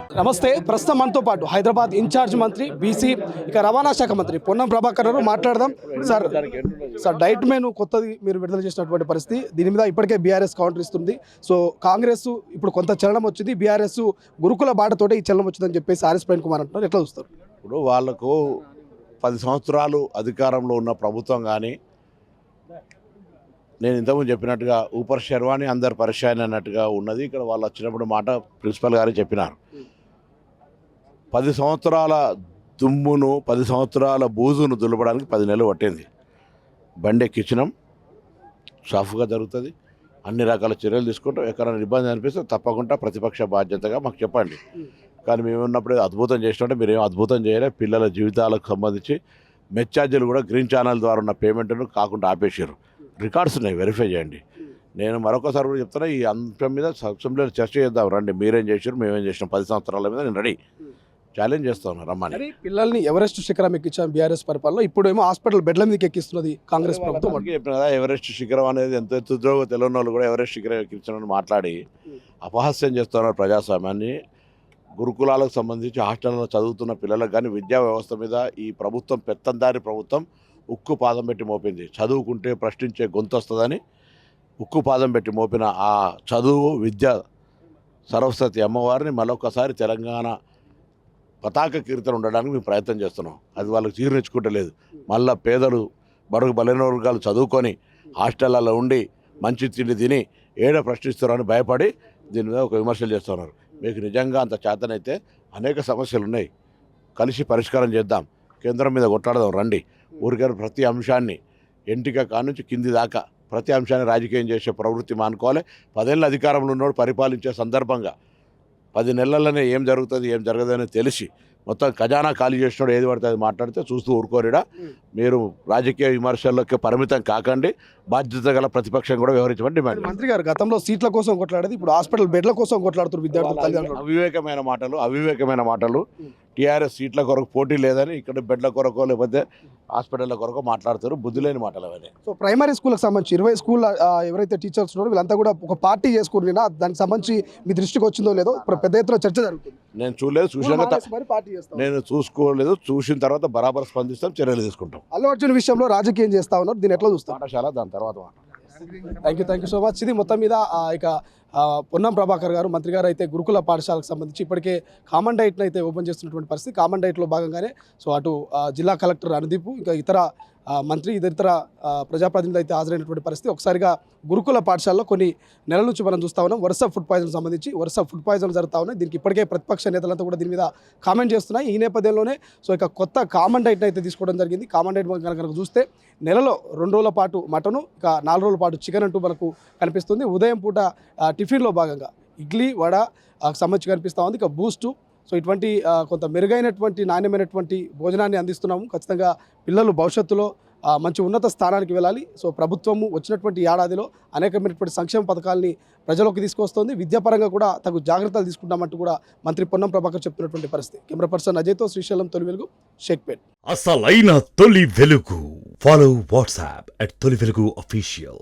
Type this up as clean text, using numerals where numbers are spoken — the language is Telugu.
నమస్తే. ప్రస్తుతం మనతో పాటు హైదరాబాద్ ఇన్ఛార్జ్ మంత్రి బీసీ రవాణా శాఖ మంత్రి పొన్నం ప్రభాకర్ గారు మాట్లాడదాం. సార్ డైట్ మెనూ కొత్తది మీరు విడుదల చేసినటువంటి పరిస్థితి, దీని మీద ఇప్పటికే బీఆర్ఎస్ కౌంటర్ ఇస్తుంది. సో కాంగ్రెస్ ఇప్పుడు కొంత చలనం వచ్చింది, బీఆర్ఎస్ గురుకుల బాటతోటే ఈ చలనం వచ్చిందని చెప్పేసి ఆర్ఎస్ ప్రవీణ్ కుమార్ అంటున్నారు. ఎట్లా చూస్తారు? ఇప్పుడు వాళ్లకు 10 సంవత్సరాలు అధికారంలో ఉన్న ప్రభుత్వం కానీ, నేను ఇంతకుముందు చెప్పినట్టుగా ఊపర్ శర్వాణి అందరు పరిశాన్ అన్నట్టుగా ఉన్నది. ఇక్కడ వాళ్ళు వచ్చినప్పుడు మాట ప్రిన్సిపల్ గారే చెప్పినారు, 10 సంవత్సరాల దుమ్మును 10 సంవత్సరాల బూజును దులపడానికి 10 నెలలు పట్టింది. బండి ఎక్కించినాం, సాఫ్గా జరుగుతుంది, అన్ని రకాల చర్యలు తీసుకుంటాం. ఎక్కడైనా ఇబ్బంది అనిపిస్తే తప్పకుండా ప్రతిపక్ష బాధ్యతగా మాకు చెప్పండి. కానీ మేము ఉన్నప్పుడు అద్భుతం చేసినట్టే మీరేం అద్భుతం చేయలే. పిల్లల జీవితాలకు సంబంధించి మెచ్చార్జీలు కూడా గ్రీన్ ఛానల్ ద్వారా ఉన్న పేమెంట్ను కాకుండా ఆపేసారు. రికార్డ్స్ ఉన్నాయి, వెరిఫై చేయండి. నేను మరొకసారి కూడా చెప్తున్నా, ఈ అంశం మీద అసెంబ్లీలో చర్చ చేద్దాం రండి. మీరేం చేశారు, మేమేం చేసినాం 10 సంవత్సరాల మీద నేను రెడీ, ఛాలెంజ్ చేస్తాను రమ్మని. పిల్లల్ని ఎవరెస్ట్ శిఖరం ఎక్కించాం బీఆర్ఎస్ పరిపాలన, ఇప్పుడు ఏమో హాస్పిటల్ బెడ్ల మీదకి ఎక్కిస్తున్నది కాంగ్రెస్ ప్రభుత్వం. చెప్పిన కదా, ఎవరెస్ట్ శిఖరం అనేది ఎంత ఎత్తుద్రో తెలియని వాళ్ళు కూడా ఎవరెస్ట్ శిఖరం ఎక్కించాలని మాట్లాడి అపహాస్యం చేస్తున్నారు ప్రజాస్వామ్యాన్ని. గురుకులాలకు సంబంధించి హాస్టల్లో చదువుతున్న పిల్లలకు కానీ విద్యా వ్యవస్థ మీద ఈ ప్రభుత్వం పెత్తందారి ప్రభుత్వం ఉక్కు పాదం పెట్టి మోపింది. చదువుకుంటే ప్రశ్నించే గొంతు వస్తుందని ఉక్కు పాదం పెట్టి మోపిన ఆ చదువు విద్య సరస్వతి అమ్మవారిని మరొకసారి తెలంగాణ పతాక కీర్తన ఉండడానికి మేము ప్రయత్నం చేస్తున్నాం. అది వాళ్ళకి జీర్ణించుకుంటలేదు. మళ్ళీ పేదలు బడుగు బలైన వర్గాలు చదువుకొని హాస్టళ్లలో ఉండి మంచి తిండి తిని ప్రశ్నిస్తారని భయపడి దీని మీద ఒక విమర్శలు చేస్తున్నారు. మీకు నిజంగా అంత చేతనైతే అనేక సమస్యలు ఉన్నాయి, కలిసి పరిష్కారం చేద్దాం, కేంద్రం మీద కొట్లాడదాం రండి. ఊరికే ప్రతి అంశాన్ని ఎంటిక కానుంచి కింది దాకా ప్రతి అంశాన్ని రాజకీయం చేసే ప్రవృత్తి మానుకోవాలి. 10 ఏళ్ళ అధికారంలో ఉన్నోడు పరిపాలించే సందర్భంగా 10 నెలల్లోనే ఏం జరుగుతుంది ఏం జరగదని తెలిసి మొత్తం ఖజానా ఖాళీ చేసినోడు ఏది పడితే అది మాట్లాడితే చూస్తూ ఊరుకోరిడా. మీరు రాజకీయ విమర్శల్లోకి పరిమితం కాకండి, బాధ్యత గల ప్రతిపక్షం కూడా వ్యవహరించమని డిమాండ్. మంత్రి గారు గతంలో సీట్ల కోసం కొట్లాడేది, ఇప్పుడు హాస్పిటల్ బెడ్ల కోసం కొట్లాడుతున్నారు విద్యార్థులు. అవివేకమైన మాటలు. టీఆర్ఎస్ సీట్ల కొరకు పోటీ లేదని ఇక్కడ బెడ్ల కొరకు లేకపోతే హాస్పిటల్ల కొరకు మాట్లాడుతారు, బుద్ధి లేని మాటలు అవన్నీ. సో ప్రైమరీ స్కూల్కి సంబంధించి 20 స్కూల్ ఎవరైతే టీచర్స్ ఉన్నారో వీళ్ళంతా కూడా ఒక పార్టీ చేసుకున్నా దానికి సంబంధించి మీ దృష్టికి వచ్చిందో లేదో ఇప్పుడు పెద్ద ఎత్తున చర్చ జరుగుతుంది. నేను చూడలేదు, నేను చూసుకోలేదు, చూసిన తర్వాత బరాబర్ స్పందిస్తాం, చర్యలు తీసుకుంటాం. అల్లు అర్జున్ విషయంలో రాజకీయం చేస్తా ఉన్నారు, దీన్ని ఎట్లా చూస్తాం? పాఠశాల దాని తర్వాత థ్యాంక్ యూ సో మచ్. ఇది మొత్తం మీద పొన్నం ప్రభాకర్ గారు మంత్రి గారు అయితే గురుకుల పాఠశాలకు సంబంధించి ఇప్పటికే కామన్ డైట్ను అయితే ఓపెన్ చేస్తున్నటువంటి పరిస్థితి. కామన్ డైట్లో భాగంగానే సో అటు జిల్లా కలెక్టర్ అనుదీప్ ఇంకా ఇతర మంత్రి ఇతర ప్రజాప్రతినిధులు అయితే హాజరైనటువంటి పరిస్థితి. ఒకసారిగా గురుకుల పాఠశాలలో కొన్ని నెలల నుంచి మనం చూస్తా ఉన్నాం వరుస ఫుడ్ పాయిజన్ సంబంధించి ఫుడ్ పాయిజన్ జరుగుతూ ఉన్నాయి. దీనికి ఇప్పటికే ప్రతిపక్ష నేతలంతా కూడా దీని మీద కామెంట్ చేస్తున్నాయి. ఈ నేపథ్యంలోనే సో కొత్త కామన్ డైట్ని అయితే తీసుకోవడం జరిగింది. కామన్ డైట్ కనుక చూస్తే నెలలో 2 రోజుల పాటు మటను, ఇక 4 రోజుల పాటు చికెన్ అంటూ మనకు కనిపిస్తుంది. ఉదయం పూట టిఫిన్లో భాగంగా ఇడ్లీ వడ సంబంధించి కనిపిస్తూ ఉంది. ఇక బూస్టు, సో ఇటువంటి కొంత మెరుగైనటువంటి నాణ్యమైనటువంటి భోజనాన్ని అందిస్తున్నాము. ఖచ్చితంగా పిల్లలు భవిష్యత్తులో మంచి ఉన్నత స్థానానికి వెళ్ళాలి. సో ప్రభుత్వము వచ్చినటువంటి ఏడాదిలో అనేకమైనటువంటి సంక్షేమ పథకాలని ప్రజలకు తీసుకొస్తుంది. విద్యాపరంగా కూడా తగు జాగ్రత్తలు తీసుకుంటామంటూ కూడా మంత్రి పొన్నం ప్రభాకర్ చెప్తున్నటువంటి పరిస్థితి. కెమెరా పర్సన్ అజయ్తో శ్రీశైలం, తొలి వెలుగు, షేక్పేట్. అసలైన తొలి వెలుగు. ఫాలో వాట్సాప్ @తొలి వెలుగు అఫీషియల్.